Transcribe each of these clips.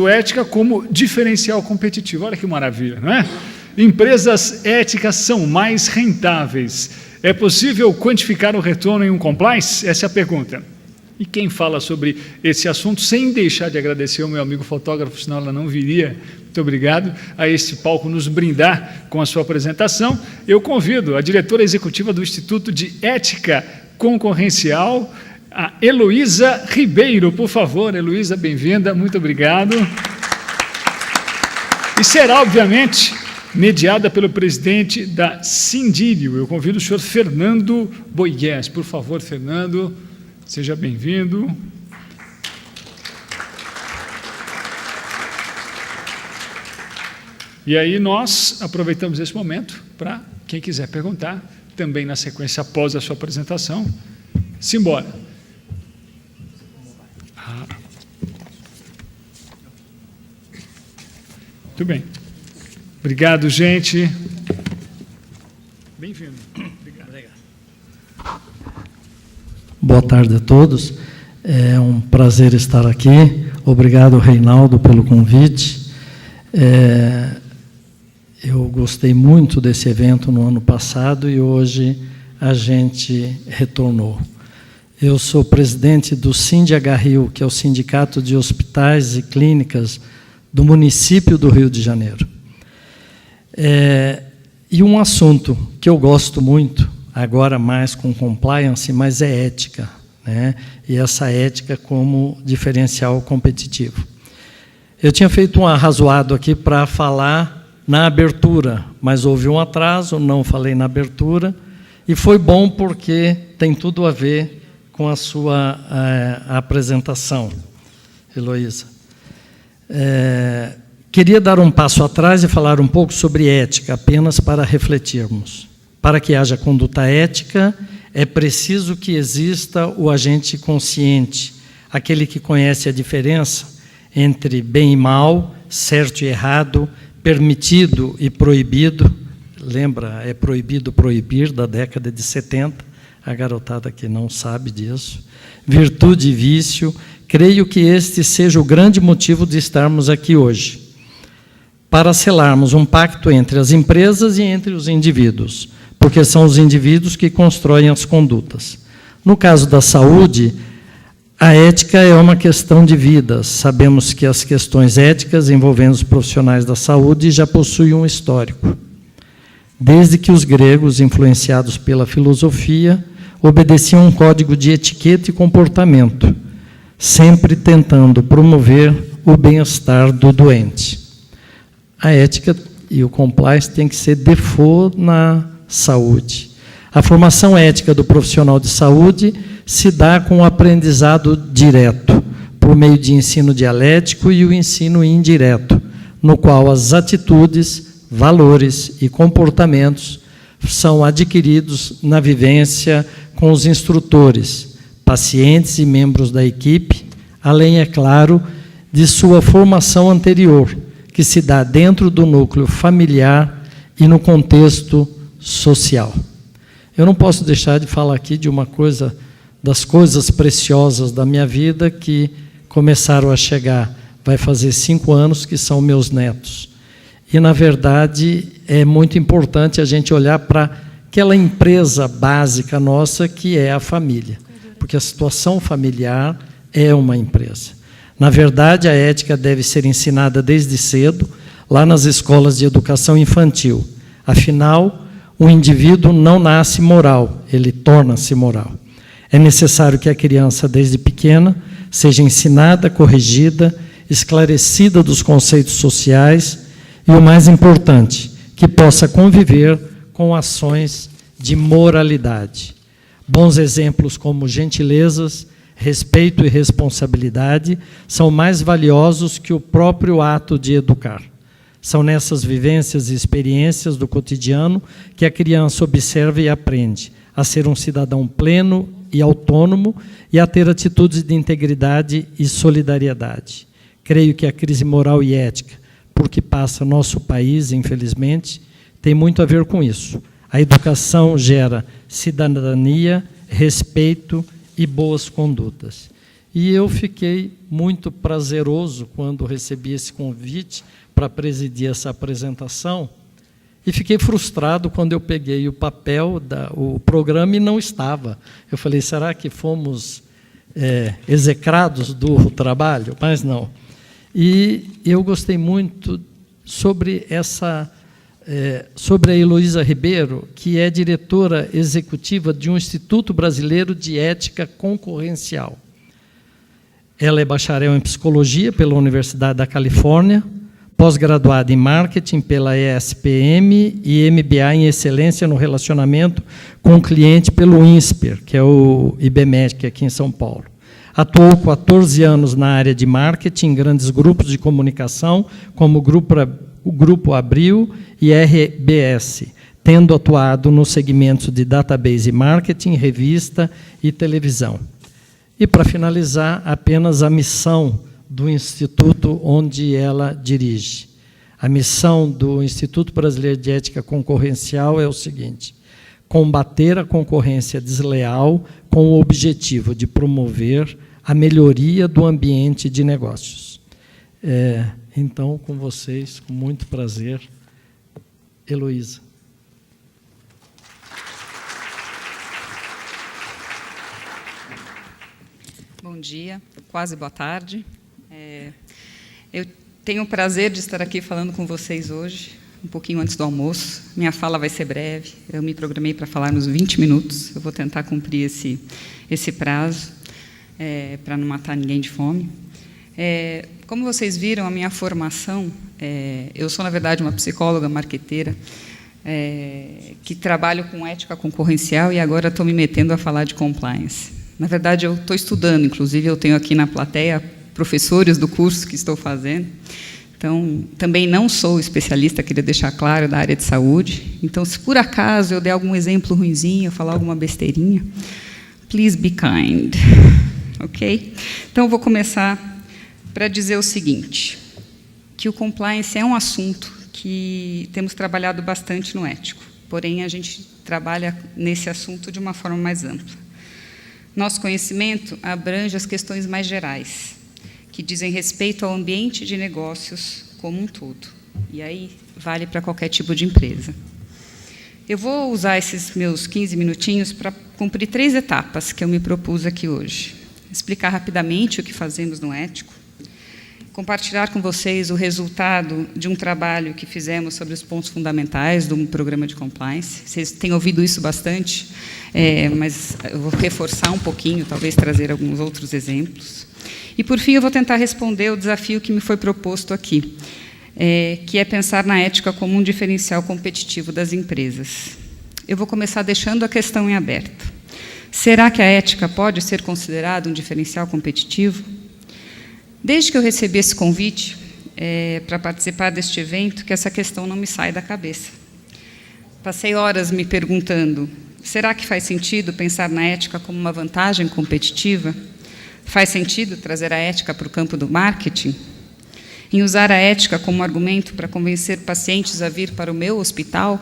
Ética como diferencial competitivo. Olha que maravilha, não é? Empresas éticas são mais rentáveis. É possível quantificar o retorno em um compliance? Essa é a pergunta. E quem fala sobre esse assunto, sem deixar de agradecer ao meu amigo fotógrafo, senão ela não viria, muito obrigado, a este palco nos brindar com a sua apresentação, eu convido a diretora executiva do Instituto de Ética Concorrencial, a Heloísa Ribeiro. Por favor, Heloísa, bem-vinda, muito obrigado. E será, obviamente, mediada pelo presidente da Sindírio. Eu convido o senhor Fernando Boies. Por favor, Fernando, seja bem-vindo. E aí nós aproveitamos esse momento para, quem quiser perguntar, também na sequência após a sua apresentação, simbora. Muito bem. Obrigado, gente. Bem-vindo. Obrigado. Boa tarde a todos. É um prazer estar aqui. Obrigado, Reinaldo, pelo convite. Eu gostei muito desse evento no ano passado e hoje a gente retornou. Eu sou presidente do SINDH-Rio, que é o Sindicato de Hospitais e Clínicas do município do Rio de Janeiro. E um assunto que eu gosto muito, agora mais com compliance, mas é ética, né? E essa ética como diferencial competitivo. Eu tinha feito um arrazoado aqui para falar na abertura, mas houve um atraso, não falei na abertura, e foi bom porque tem tudo a ver com a sua apresentação, Heloísa. Queria dar um passo atrás e falar um pouco sobre ética, apenas para refletirmos. Para que haja conduta ética, é preciso que exista o agente consciente, aquele que conhece a diferença entre bem e mal, certo e errado, permitido e proibido. Lembra, é proibido proibir, da década de 70, a garotada que não sabe disso. Virtude e vício. Creio que este seja o grande motivo de estarmos aqui hoje, para selarmos um pacto entre as empresas e entre os indivíduos, porque são os indivíduos que constroem as condutas. No caso da saúde, a ética é uma questão de vidas. Sabemos que as questões éticas envolvendo os profissionais da saúde já possuem um histórico. Desde que os gregos, influenciados pela filosofia, obedeciam um código de etiqueta e comportamento, sempre tentando promover o bem-estar do doente. A ética e o compliance têm que ser default na saúde. A formação ética do profissional de saúde se dá com o aprendizado direto, por meio de ensino dialético e o ensino indireto, no qual as atitudes, valores e comportamentos são adquiridos na vivência com os instrutores, pacientes e membros da equipe, além, é claro, de sua formação anterior, que se dá dentro do núcleo familiar e no contexto social. Eu não posso deixar de falar aqui de uma coisa, das coisas preciosas da minha vida que começaram a chegar. Vai fazer 5 anos que são meus netos. E, na verdade, é muito importante a gente olhar para aquela empresa básica nossa que é a família, porque a situação familiar é uma empresa. Na verdade, a ética deve ser ensinada desde cedo, lá nas escolas de educação infantil. Afinal, o indivíduo não nasce moral, ele torna-se moral. É necessário que a criança, desde pequena, seja ensinada, corrigida, esclarecida dos conceitos sociais e, o mais importante, que possa conviver com ações de moralidade. Bons exemplos como gentilezas, respeito e responsabilidade são mais valiosos que o próprio ato de educar. São nessas vivências e experiências do cotidiano que a criança observa e aprende a ser um cidadão pleno e autônomo e a ter atitudes de integridade e solidariedade. Creio que a crise moral e ética, por que passa nosso país, infelizmente, tem muito a ver com isso. A educação gera cidadania, respeito e boas condutas. E eu fiquei muito prazeroso quando recebi esse convite para presidir essa apresentação, e fiquei frustrado quando eu peguei o papel, o programa, e não estava. Eu falei, será que fomos execrados do trabalho? Mas não. E eu gostei muito sobre sobre a Heloísa Ribeiro, que é diretora executiva de um Instituto Brasileiro de Ética Concorrencial. Ela é bacharel em Psicologia pela Universidade da Califórnia, pós-graduada em Marketing pela ESPM e MBA em Excelência no Relacionamento com o Cliente pelo INSPER, que é o IBMEC, aqui em São Paulo. Atuou 14 anos na área de marketing em grandes grupos de comunicação, como o Grupo Abril e RBS, tendo atuado nos segmentos de database marketing, revista e televisão. E, para finalizar, apenas a missão do Instituto onde ela dirige. A missão do Instituto Brasileiro de Ética Concorrencial é o seguinte: combater a concorrência desleal com o objetivo de promover a melhoria do ambiente de negócios. Então, com vocês, com muito prazer, Heloísa. Bom dia, quase boa tarde. Eu tenho o prazer de estar aqui falando com vocês hoje, um pouquinho antes do almoço. Minha fala vai ser breve, eu me programei para falar nos 20 minutos, eu vou tentar cumprir esse prazo, para não matar ninguém de fome. Como vocês viram, a minha formação, eu sou, na verdade, uma psicóloga marqueteira, que trabalho com ética concorrencial e agora estou me metendo a falar de compliance. Na verdade, eu estou estudando, inclusive eu tenho aqui na plateia professores do curso que estou fazendo. Então, também não sou especialista, queria deixar claro, da área de saúde. Então, se por acaso eu der algum exemplo ruinzinho, falar alguma besteirinha, please be kind. Ok? Então, eu vou começar para dizer o seguinte, que o compliance é um assunto que temos trabalhado bastante no ético, porém, a gente trabalha nesse assunto de uma forma mais ampla. Nosso conhecimento abrange as questões mais gerais, que dizem respeito ao ambiente de negócios como um todo. E aí vale para qualquer tipo de empresa. Eu vou usar esses meus 15 minutinhos para cumprir 3 etapas que eu me propus aqui hoje. Explicar rapidamente o que fazemos no ético, compartilhar com vocês o resultado de um trabalho que fizemos sobre os pontos fundamentais do programa de compliance. Vocês têm ouvido isso bastante, mas eu vou reforçar um pouquinho, talvez trazer alguns outros exemplos. E, por fim, eu vou tentar responder o desafio que me foi proposto aqui, que é pensar na ética como um diferencial competitivo das empresas. Eu vou começar deixando a questão em aberto. Será que a ética pode ser considerada um diferencial competitivo? Desde que eu recebi esse convite para participar deste evento, que essa questão não me sai da cabeça. Passei horas me perguntando, será que faz sentido pensar na ética como uma vantagem competitiva? Faz sentido trazer a ética para o campo do marketing? Em usar a ética como argumento para convencer pacientes a vir para o meu hospital,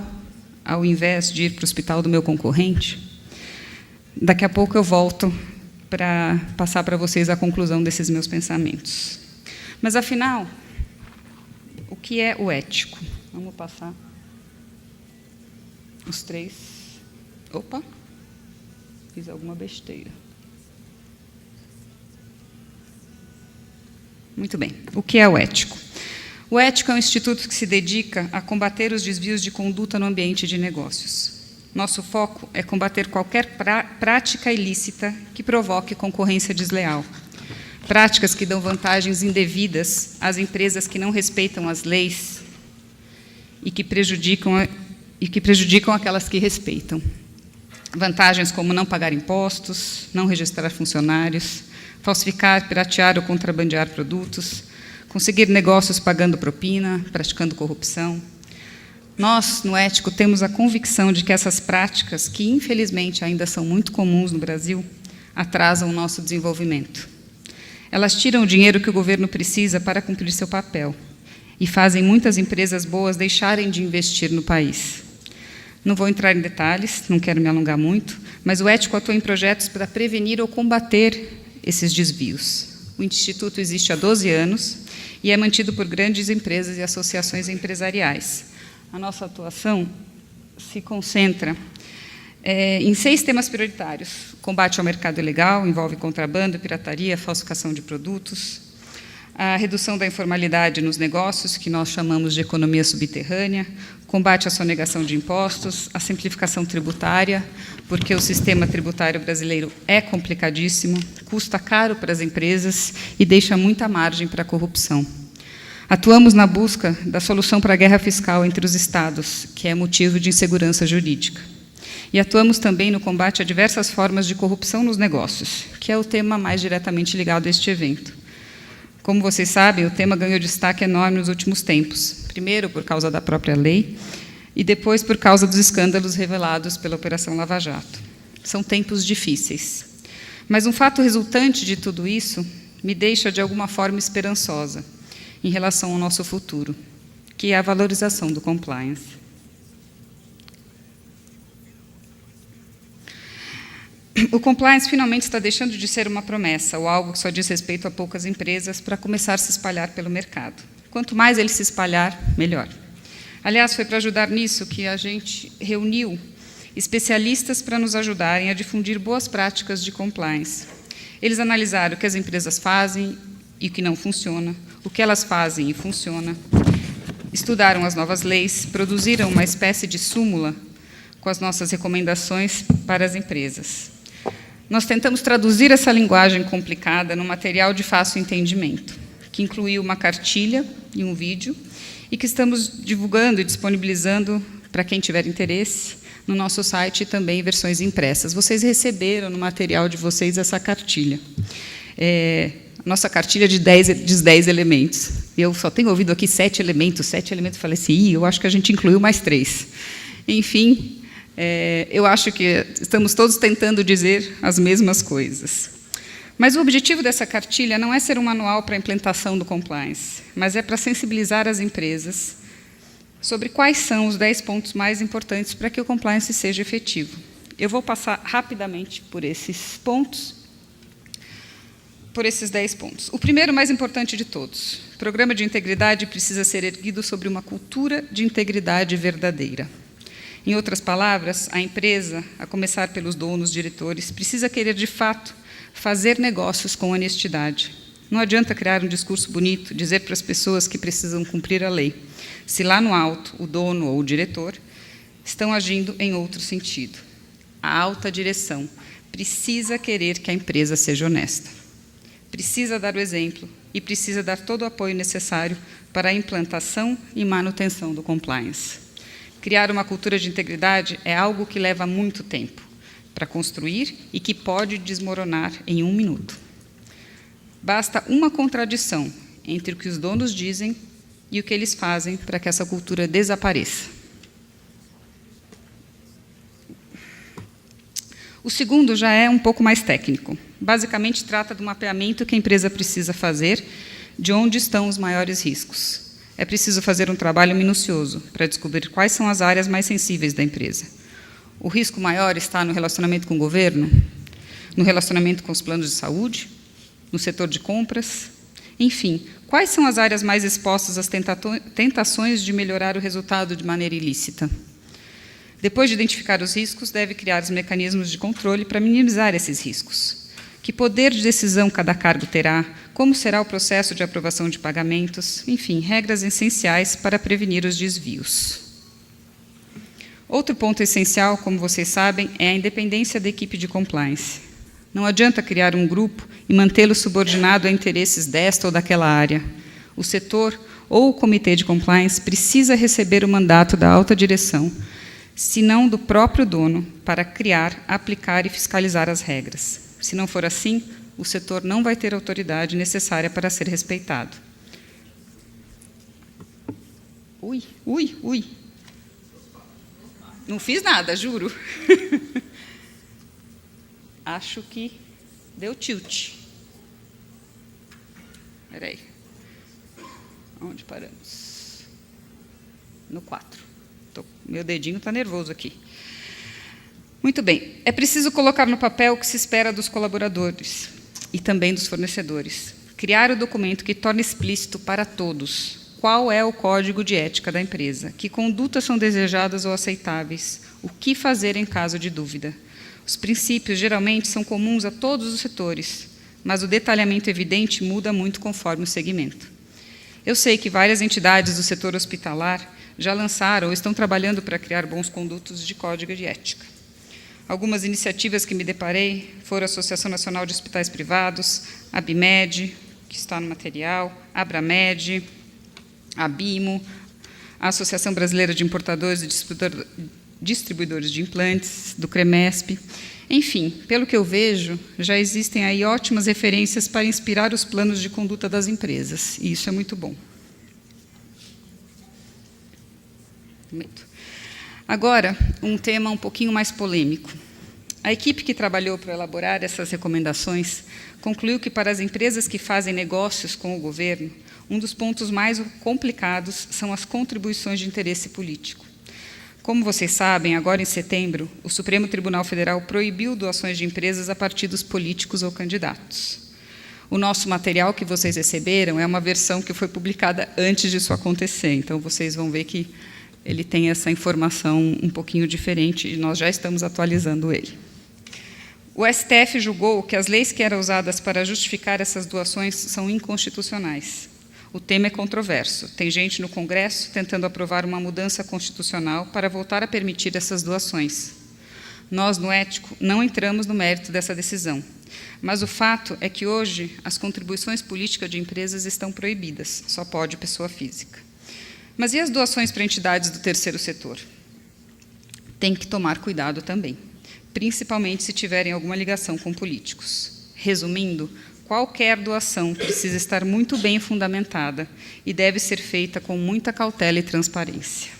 ao invés de ir para o hospital do meu concorrente? Daqui a pouco eu volto para passar para vocês a conclusão desses meus pensamentos. Mas, afinal, o que é o ético? Vamos passar os 3. Opa, fiz alguma besteira. Muito bem. O que é o ético? O ético é um instituto que se dedica a combater os desvios de conduta no ambiente de negócios. Nosso foco é combater qualquer prática ilícita que provoque concorrência desleal. Práticas que dão vantagens indevidas às empresas que não respeitam as leis e que prejudicam aquelas que respeitam. Vantagens como não pagar impostos, não registrar funcionários, falsificar, piratear ou contrabandear produtos, conseguir negócios pagando propina, praticando corrupção. Nós, no ético, temos a convicção de que essas práticas, que infelizmente ainda são muito comuns no Brasil, atrasam o nosso desenvolvimento. Elas tiram o dinheiro que o governo precisa para cumprir seu papel e fazem muitas empresas boas deixarem de investir no país. Não vou entrar em detalhes, não quero me alongar muito, mas o ético atua em projetos para prevenir ou combater esses desvios. O Instituto existe há 12 anos e é mantido por grandes empresas e associações empresariais. A nossa atuação se concentra em 6 temas prioritários. Combate ao mercado ilegal, envolve contrabando, pirataria, falsificação de produtos, a redução da informalidade nos negócios, que nós chamamos de economia subterrânea, combate à sonegação de impostos, a simplificação tributária, porque o sistema tributário brasileiro é complicadíssimo, custa caro para as empresas e deixa muita margem para a corrupção. Atuamos na busca da solução para a guerra fiscal entre os Estados, que é motivo de insegurança jurídica. E atuamos também no combate a diversas formas de corrupção nos negócios, que é o tema mais diretamente ligado a este evento. Como vocês sabem, o tema ganhou destaque enorme nos últimos tempos, primeiro por causa da própria lei e depois por causa dos escândalos revelados pela Operação Lava Jato. São tempos difíceis. Mas um fato resultante de tudo isso me deixa, de alguma forma, esperançosa em relação ao nosso futuro, que é a valorização do compliance. O compliance finalmente está deixando de ser uma promessa ou algo que só diz respeito a poucas empresas para começar a se espalhar pelo mercado. Quanto mais ele se espalhar, melhor. Aliás, foi para ajudar nisso que a gente reuniu especialistas para nos ajudarem a difundir boas práticas de compliance. Eles analisaram o que as empresas fazem e o que não funciona, o que elas fazem e funciona, estudaram as novas leis, produziram uma espécie de súmula com as nossas recomendações para as empresas. Nós tentamos traduzir essa linguagem complicada num material de fácil entendimento, que incluiu uma cartilha e um vídeo, e que estamos divulgando e disponibilizando para quem tiver interesse no nosso site e também versões impressas. Vocês receberam no material de vocês essa cartilha. Nossa cartilha de 10 elementos. Eu só tenho ouvido aqui 7 elementos. 7 elementos, falei assim, eu acho que a gente incluiu mais 3. Enfim, eu acho que estamos todos tentando dizer as mesmas coisas. Mas o objetivo dessa cartilha não é ser um manual para a implementação do compliance, mas é para sensibilizar as empresas sobre quais são os 10 pontos mais importantes para que o compliance seja efetivo. Eu vou passar rapidamente por esses pontos, por esses 10 pontos. O primeiro, mais importante de todos, o programa de integridade precisa ser erguido sobre uma cultura de integridade verdadeira. Em outras palavras, a empresa, a começar pelos donos, diretores, precisa querer, de fato, fazer negócios com honestidade. Não adianta criar um discurso bonito, dizer para as pessoas que precisam cumprir a lei, se lá no alto, o dono ou o diretor estão agindo em outro sentido. A alta direção precisa querer que a empresa seja honesta. Precisa dar o exemplo e precisa dar todo o apoio necessário para a implantação e manutenção do compliance. Criar uma cultura de integridade é algo que leva muito tempo para construir e que pode desmoronar em 1 minuto. Basta uma contradição entre o que os donos dizem e o que eles fazem para que essa cultura desapareça. O segundo já é um pouco mais técnico. Basicamente, trata do mapeamento que a empresa precisa fazer de onde estão os maiores riscos. É preciso fazer um trabalho minucioso para descobrir quais são as áreas mais sensíveis da empresa. O risco maior está no relacionamento com o governo, no relacionamento com os planos de saúde, no setor de compras. Enfim, quais são as áreas mais expostas às tentações de melhorar o resultado de maneira ilícita? Depois de identificar os riscos, deve criar os mecanismos de controle para minimizar esses riscos. Que poder de decisão cada cargo terá? Como será o processo de aprovação de pagamentos? Enfim, regras essenciais para prevenir os desvios. Outro ponto essencial, como vocês sabem, é a independência da equipe de compliance. Não adianta criar um grupo e mantê-lo subordinado a interesses desta ou daquela área. O setor ou o comitê de compliance precisa receber o mandato da alta direção, se não do próprio dono, para criar, aplicar e fiscalizar as regras. Se não for assim, o setor não vai ter a autoridade necessária para ser respeitado. Ui. Não fiz nada, juro. Acho que deu tilt. Espera aí. Onde paramos? No 4. Meu dedinho está nervoso aqui. Muito bem. É preciso colocar no papel o que se espera dos colaboradores. e também dos fornecedores. Criar o documento que torne explícito para todos qual é o código de ética da empresa, que condutas são desejadas ou aceitáveis, o que fazer em caso de dúvida. Os princípios, geralmente, são comuns a todos os setores, mas o detalhamento evidente muda muito conforme o segmento. Eu sei que várias entidades do setor hospitalar já lançaram ou estão trabalhando para criar bons condutos de código de ética. Algumas iniciativas que me deparei foram a Associação Nacional de Hospitais Privados, a ABIMED, que está no material, a Abramed, a BIMO, a Associação Brasileira de Importadores e Distribuidores de Implantes, do CREMESP. Enfim, pelo que eu vejo, já existem aí ótimas referências para inspirar os planos de conduta das empresas, e isso é muito bom. Agora, um tema um pouquinho mais polêmico. A equipe que trabalhou para elaborar essas recomendações concluiu que, para as empresas que fazem negócios com o governo, um dos pontos mais complicados são as contribuições de interesse político. Como vocês sabem, agora em setembro, o Supremo Tribunal Federal proibiu doações de empresas a partidos políticos ou candidatos. O nosso material que vocês receberam é uma versão que foi publicada antes disso acontecer, então vocês vão ver que ele tem essa informação um pouquinho diferente e nós já estamos atualizando ele. O STF julgou que as leis que eram usadas para justificar essas doações são inconstitucionais. O tema é controverso. Tem gente no Congresso tentando aprovar uma mudança constitucional para voltar a permitir essas doações. Nós, no Ético, não entramos no mérito dessa decisão, mas o fato é que hoje as contribuições políticas de empresas estão proibidas, só pode pessoa física. Mas e as doações para entidades do terceiro setor? Tem que tomar cuidado também, principalmente se tiverem alguma ligação com políticos. Resumindo, qualquer doação precisa estar muito bem fundamentada e deve ser feita com muita cautela e transparência.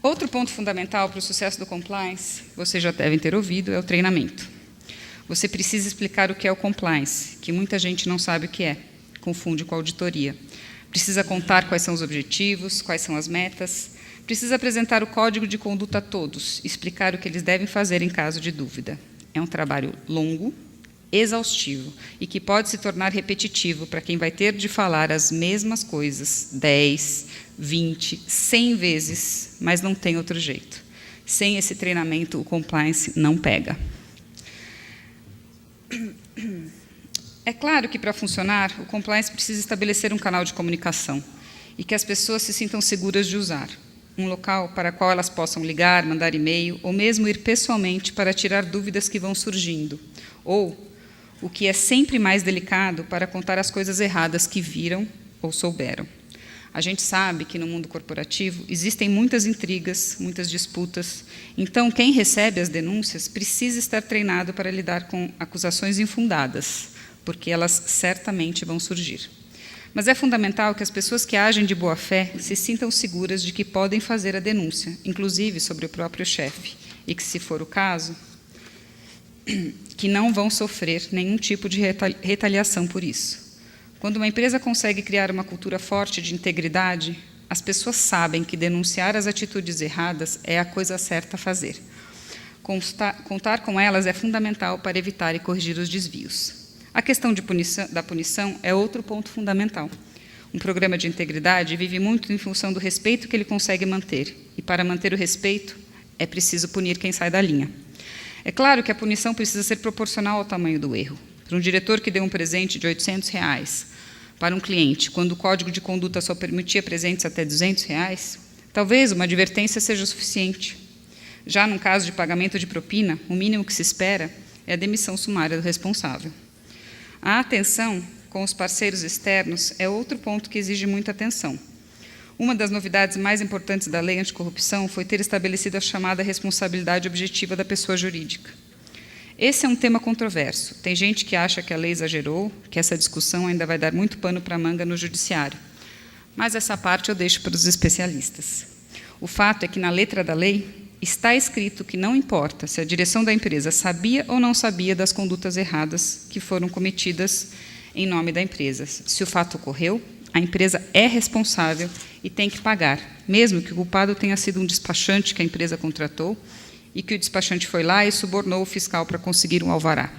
Outro ponto fundamental para o sucesso do compliance, vocês já devem ter ouvido, é o treinamento. Você precisa explicar o que é o compliance, que muita gente não sabe o que é, confunde com a auditoria. Precisa contar quais são os objetivos, quais são as metas. Precisa apresentar o código de conduta a todos, explicar o que eles devem fazer em caso de dúvida. É um trabalho longo, exaustivo e que pode se tornar repetitivo para quem vai ter de falar as mesmas coisas 10, 20, 100 vezes, mas não tem outro jeito. Sem esse treinamento, o compliance não pega. É claro que, para funcionar, o compliance precisa estabelecer um canal de comunicação e que as pessoas se sintam seguras de usar. Um local para o qual elas possam ligar, mandar e-mail, ou mesmo ir pessoalmente para tirar dúvidas que vão surgindo. Ou, o que é sempre mais delicado, para contar as coisas erradas que viram ou souberam. A gente sabe que no mundo corporativo existem muitas intrigas, muitas disputas. Então, quem recebe as denúncias precisa estar treinado para lidar com acusações infundadas, porque elas certamente vão surgir. Mas é fundamental que as pessoas que agem de boa fé se sintam seguras de que podem fazer a denúncia, inclusive sobre o próprio chefe, e que, se for o caso, que não vão sofrer nenhum tipo de retaliação por isso. Quando uma empresa consegue criar uma cultura forte de integridade, as pessoas sabem que denunciar as atitudes erradas é a coisa certa a fazer. Contar com elas é fundamental para evitar e corrigir os desvios. A questão da punição é outro ponto fundamental. Um programa de integridade vive muito em função do respeito que ele consegue manter, e para manter o respeito é preciso punir quem sai da linha. É claro que a punição precisa ser proporcional ao tamanho do erro. Para um diretor que deu um presente de R$800 para um cliente, quando o código de conduta só permitia presentes até R$200, talvez uma advertência seja o suficiente. Já num caso de pagamento de propina, o mínimo que se espera é a demissão sumária do responsável. A atenção com os parceiros externos é outro ponto que exige muita atenção. Uma das novidades mais importantes da lei anticorrupção foi ter estabelecido a chamada responsabilidade objetiva da pessoa jurídica. Esse é um tema controverso. Tem gente que acha que a lei exagerou, que essa discussão ainda vai dar muito pano para a manga no judiciário. Mas essa parte eu deixo para os especialistas. O fato é que, na letra da lei, está escrito que não importa se a direção da empresa sabia ou não sabia das condutas erradas que foram cometidas em nome da empresa. Se o fato ocorreu, a empresa é responsável e tem que pagar, mesmo que o culpado tenha sido um despachante que a empresa contratou e que o despachante foi lá e subornou o fiscal para conseguir um alvará.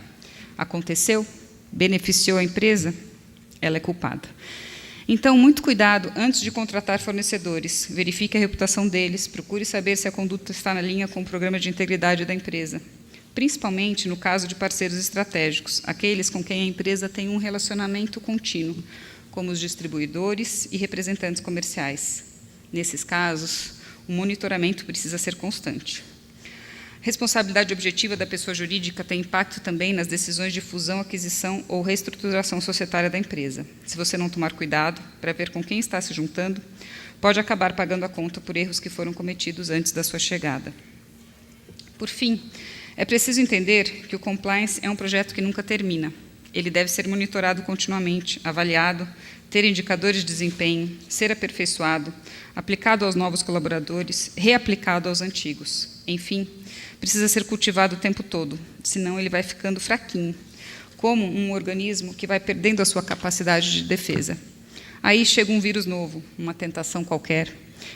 Aconteceu? Beneficiou a empresa? Ela é culpada. Então, muito cuidado antes de contratar fornecedores. Verifique a reputação deles, procure saber se a conduta está na linha com o programa de integridade da empresa, principalmente no caso de parceiros estratégicos, aqueles com quem a empresa tem um relacionamento contínuo, como os distribuidores e representantes comerciais. Nesses casos, o monitoramento precisa ser constante. Responsabilidade objetiva da pessoa jurídica tem impacto também nas decisões de fusão, aquisição ou reestruturação societária da empresa. Se você não tomar cuidado para ver com quem está se juntando, pode acabar pagando a conta por erros que foram cometidos antes da sua chegada. Por fim, é preciso entender que o compliance é um projeto que nunca termina. Ele deve ser monitorado continuamente, avaliado, ter indicadores de desempenho, ser aperfeiçoado, aplicado aos novos colaboradores, reaplicado aos antigos. Enfim, precisa ser cultivado o tempo todo, senão ele vai ficando fraquinho, como um organismo que vai perdendo a sua capacidade de defesa. Aí chega um vírus novo, uma tentação qualquer,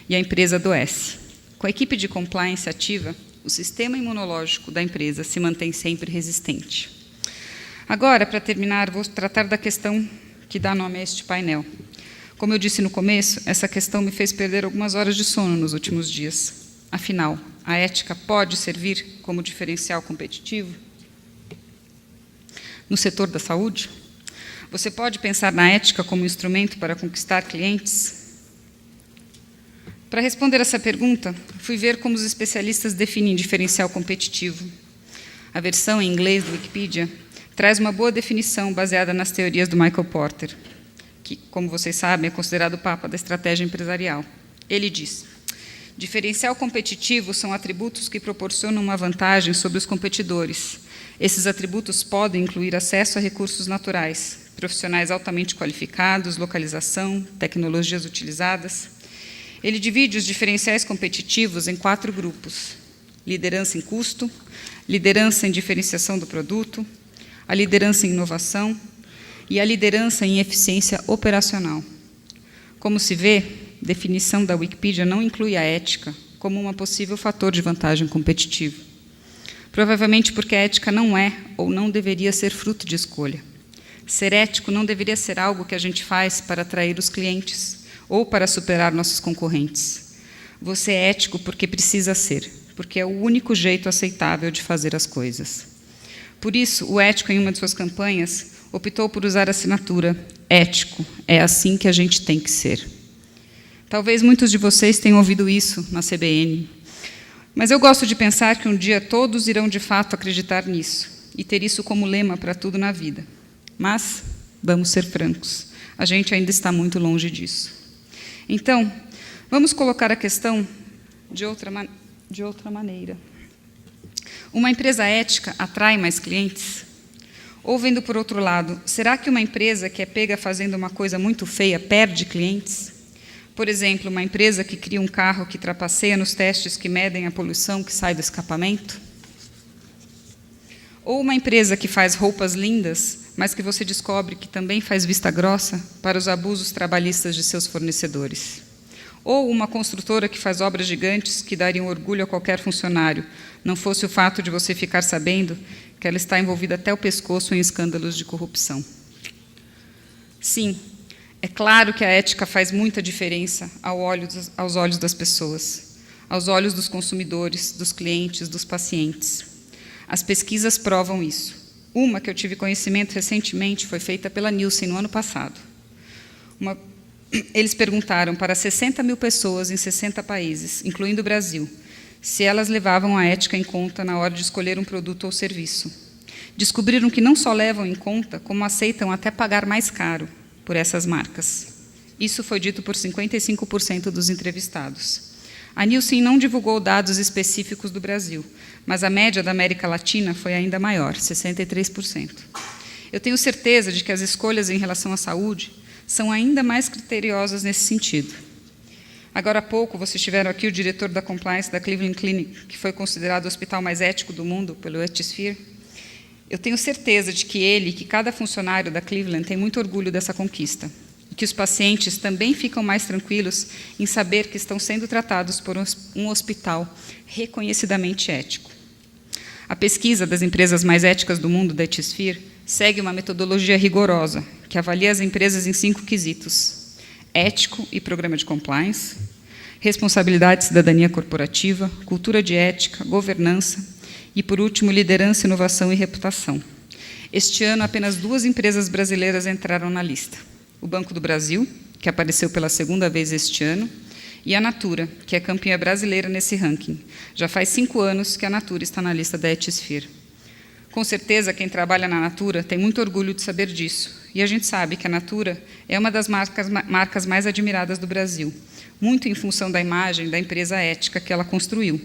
e a empresa adoece. Com a equipe de compliance ativa, o sistema imunológico da empresa se mantém sempre resistente. Agora, para terminar, vou tratar da questão que dá nome a este painel. Como eu disse no começo, essa questão me fez perder algumas horas de sono nos últimos dias. Afinal, a ética pode servir como diferencial competitivo? No setor da saúde? Você pode pensar na ética como instrumento para conquistar clientes? Para responder essa pergunta, fui ver como os especialistas definem diferencial competitivo. A versão em inglês do Wikipedia traz uma boa definição baseada nas teorias do Michael Porter, que, como vocês sabem, é considerado o papa da estratégia empresarial. Ele diz: diferencial competitivo são atributos que proporcionam uma vantagem sobre os competidores. Esses atributos podem incluir acesso a recursos naturais, profissionais altamente qualificados, localização, tecnologias utilizadas. Ele divide os diferenciais competitivos em 4 grupos: liderança em custo, liderança em diferenciação do produto, a liderança em inovação e a liderança em eficiência operacional. Como se vê, a definição da Wikipedia não inclui a ética como um possível fator de vantagem competitiva. Provavelmente porque a ética não é ou não deveria ser fruto de escolha. Ser ético não deveria ser algo que a gente faz para atrair os clientes ou para superar nossos concorrentes. Você é ético porque precisa ser, porque é o único jeito aceitável de fazer as coisas. Por isso, o ético, em uma de suas campanhas, optou por usar a assinatura ético. É assim que a gente tem que ser. Talvez muitos de vocês tenham ouvido isso na CBN, mas eu gosto de pensar que um dia todos irão de fato acreditar nisso e ter isso como lema para tudo na vida. Mas, vamos ser francos, a gente ainda está muito longe disso. Então, vamos colocar a questão de outra maneira. Uma empresa ética atrai mais clientes? Ou, vendo por outro lado, será que uma empresa que é pega fazendo uma coisa muito feia perde clientes? Por exemplo, uma empresa que cria um carro que trapaceia nos testes que medem a poluição que sai do escapamento? Ou uma empresa que faz roupas lindas, mas que você descobre que também faz vista grossa para os abusos trabalhistas de seus fornecedores? Ou uma construtora que faz obras gigantes que dariam orgulho a qualquer funcionário, não fosse o fato de você ficar sabendo que ela está envolvida até o pescoço em escândalos de corrupção? Sim, é claro que a ética faz muita diferença aos olhos das pessoas, aos olhos dos consumidores, dos clientes, dos pacientes. As pesquisas provam isso. Uma que eu tive conhecimento recentemente foi feita pela Nielsen no ano passado. Eles perguntaram para 60 mil pessoas em 60 países, incluindo o Brasil, se elas levavam a ética em conta na hora de escolher um produto ou serviço. Descobriram que não só levam em conta, como aceitam até pagar mais caro por essas marcas. Isso foi dito por 55% dos entrevistados. A Nielsen não divulgou dados específicos do Brasil, mas a média da América Latina foi ainda maior, 63%. Eu tenho certeza de que as escolhas em relação à saúde são ainda mais criteriosas nesse sentido. Agora há pouco, vocês tiveram aqui o diretor da compliance da Cleveland Clinic, que foi considerado o hospital mais ético do mundo pelo Ethisphere. Eu tenho certeza de que ele e que cada funcionário da Cleveland tem muito orgulho dessa conquista. e que os pacientes também ficam mais tranquilos em saber que estão sendo tratados por um hospital reconhecidamente ético. A pesquisa das empresas mais éticas do mundo, da Ethisphere, segue uma metodologia rigorosa, que avalia as empresas em 5 quesitos: ético e programa de compliance, responsabilidade e cidadania corporativa, cultura de ética, governança e, por último, liderança, inovação e reputação. Este ano, apenas 2 empresas brasileiras entraram na lista: o Banco do Brasil, que apareceu pela 2ª vez este ano, e a Natura, que é campeã brasileira nesse ranking. Já faz 5 anos que a Natura está na lista da Ethisphere. Com certeza, quem trabalha na Natura tem muito orgulho de saber disso, e a gente sabe que a Natura é uma das marcas mais admiradas do Brasil, muito em função da imagem da empresa ética que ela construiu.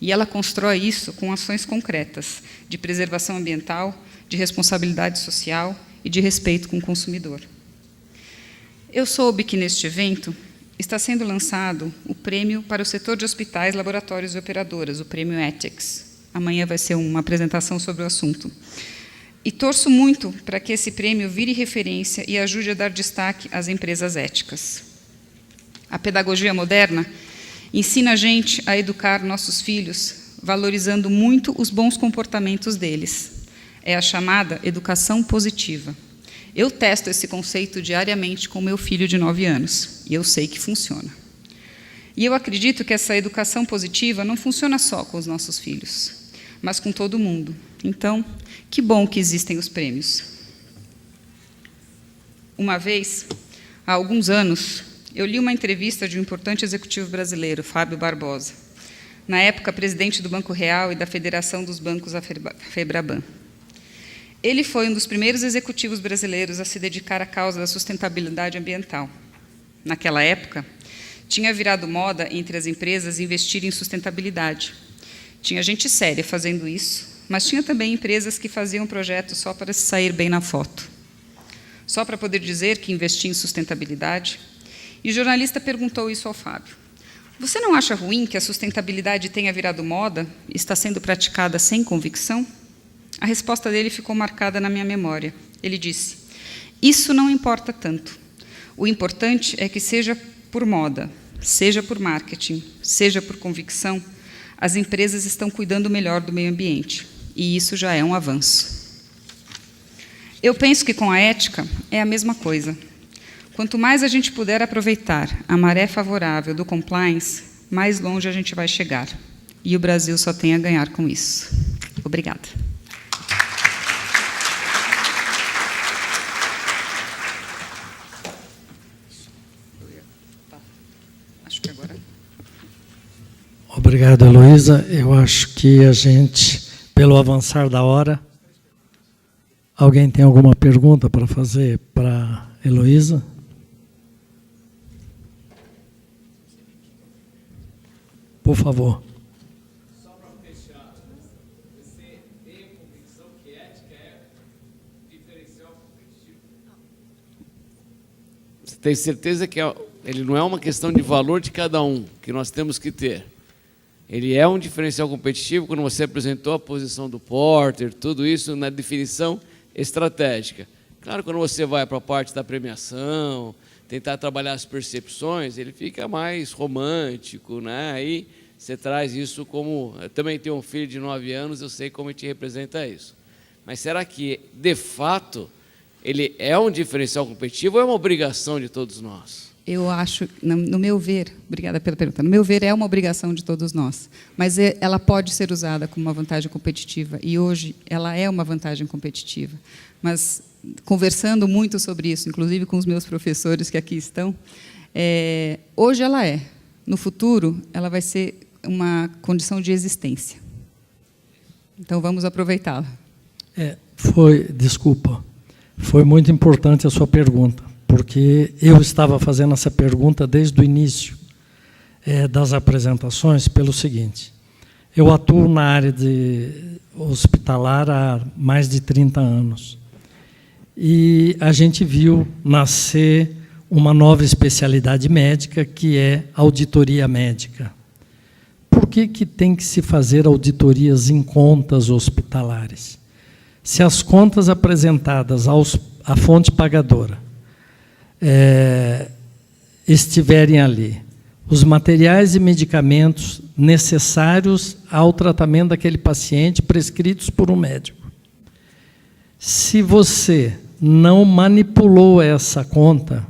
E ela constrói isso com ações concretas, de preservação ambiental, de responsabilidade social e de respeito com o consumidor. Eu soube que, neste evento, está sendo lançado o prêmio para o setor de hospitais, laboratórios e operadoras, o prêmio Ethics. Amanhã vai ser uma apresentação sobre o assunto. E torço muito para que esse prêmio vire referência e ajude a dar destaque às empresas éticas. A pedagogia moderna ensina a gente a educar nossos filhos, valorizando muito os bons comportamentos deles. É a chamada educação positiva. Eu testo esse conceito diariamente com meu filho de 9 anos, e eu sei que funciona. E eu acredito que essa educação positiva não funciona só com os nossos filhos, mas com todo mundo. Então, que bom que existem os prêmios. Uma vez, há alguns anos, eu li uma entrevista de um importante executivo brasileiro, Fábio Barbosa, na época presidente do Banco Real e da Federação dos Bancos, a FEBRABAN. Ele foi um dos primeiros executivos brasileiros a se dedicar à causa da sustentabilidade ambiental. Naquela época, tinha virado moda entre as empresas investir em sustentabilidade. Tinha gente séria fazendo isso, mas tinha também empresas que faziam projetos só para se sair bem na foto, só para poder dizer que investia em sustentabilidade. E o jornalista perguntou isso ao Fábio: você não acha ruim que a sustentabilidade tenha virado moda e está sendo praticada sem convicção? A resposta dele ficou marcada na minha memória. Ele disse: isso não importa tanto. O importante é que, seja por moda, seja por marketing, seja por convicção, as empresas estão cuidando melhor do meio ambiente. E isso já é um avanço. Eu penso que com a ética é a mesma coisa. Quanto mais a gente puder aproveitar a maré favorável do compliance, mais longe a gente vai chegar. E o Brasil só tem a ganhar com isso. Obrigada. Obrigado, Heloísa. Eu acho que a gente, pelo avançar da hora, alguém tem alguma pergunta para fazer para Heloísa? Por favor. Só para fechar, você tem a convicção que ética é diferencial competitivo? Você tem certeza que ele não é uma questão de valor de cada um, que nós temos que ter. Ele é um diferencial competitivo quando você apresentou a posição do Porter, tudo isso na definição estratégica. Claro, quando você vai para a parte da premiação, tentar trabalhar as percepções, ele fica mais romântico, né? Aí você traz isso como... Eu também tenho um filho de 9 anos, eu sei como ele te representa isso. Mas será que, de fato, ele é um diferencial competitivo ou é uma obrigação de todos nós? Eu acho, no meu ver, obrigada pela pergunta, no meu ver é uma obrigação de todos nós, mas ela pode ser usada como uma vantagem competitiva, e hoje ela é uma vantagem competitiva. Mas, conversando muito sobre isso, inclusive com os meus professores que aqui estão, hoje ela é. No futuro, ela vai ser uma condição de existência. Então, vamos aproveitá-la. Desculpa, foi muito importante a sua pergunta, porque eu estava fazendo essa pergunta desde o início das apresentações, pelo seguinte: eu atuo na área de hospitalar há mais de 30 anos, e a gente viu nascer uma nova especialidade médica, que é auditoria médica. Por que tem que se fazer auditorias em contas hospitalares? Se as contas apresentadas à fonte pagadora estiverem ali. Os materiais e medicamentos necessários ao tratamento daquele paciente, prescritos por um médico. Se você não manipulou essa conta,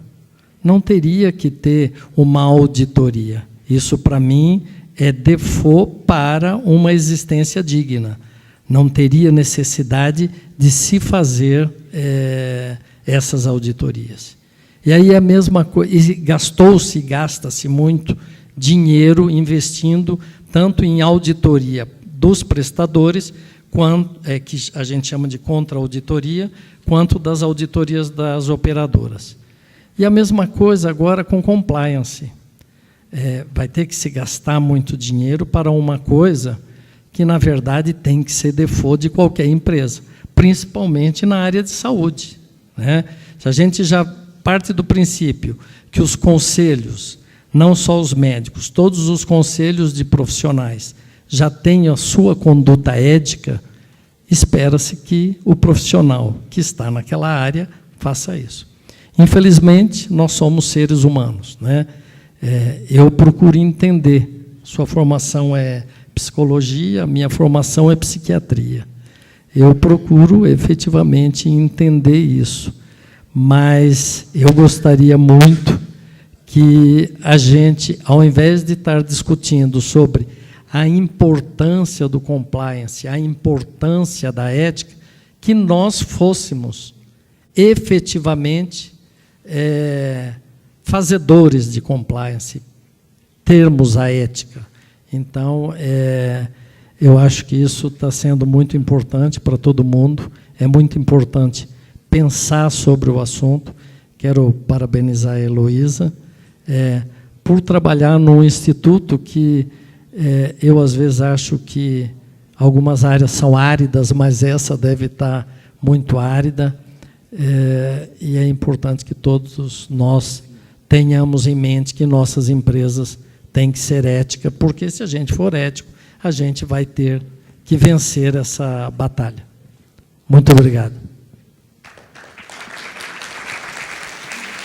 não teria que ter uma auditoria. Isso, para mim, é default para uma existência digna. Não teria necessidade de se fazer essas auditorias. E aí a mesma coisa, e gastou-se, gasta-se muito dinheiro investindo tanto em auditoria dos prestadores, quanto, que a gente chama de contra-auditoria, quanto das auditorias das operadoras. E a mesma coisa agora com compliance. Vai ter que se gastar muito dinheiro para uma coisa que, na verdade, tem que ser default de qualquer empresa, principalmente na área de saúde, né? Se a gente já parte do princípio que os conselhos, não só os médicos, todos os conselhos de profissionais já têm a sua conduta ética, espera-se que o profissional que está naquela área faça isso. Infelizmente, nós somos seres humanos, né? Eu procuro entender. Sua formação é psicologia, a minha formação é psiquiatria. Eu procuro efetivamente entender isso. Mas eu gostaria muito que a gente, ao invés de estar discutindo sobre a importância do compliance, a importância da ética, que nós fôssemos efetivamente fazedores de compliance, termos a ética. Então, eu acho que isso está sendo muito importante para todo mundo, é muito importante pensar sobre o assunto. Quero parabenizar a Heloísa por trabalhar num instituto que eu, às vezes, acho que algumas áreas são áridas, mas essa deve estar muito árida, e é importante que todos nós tenhamos em mente que nossas empresas têm que ser éticas, porque se a gente for ético, a gente vai ter que vencer essa batalha. Muito obrigado.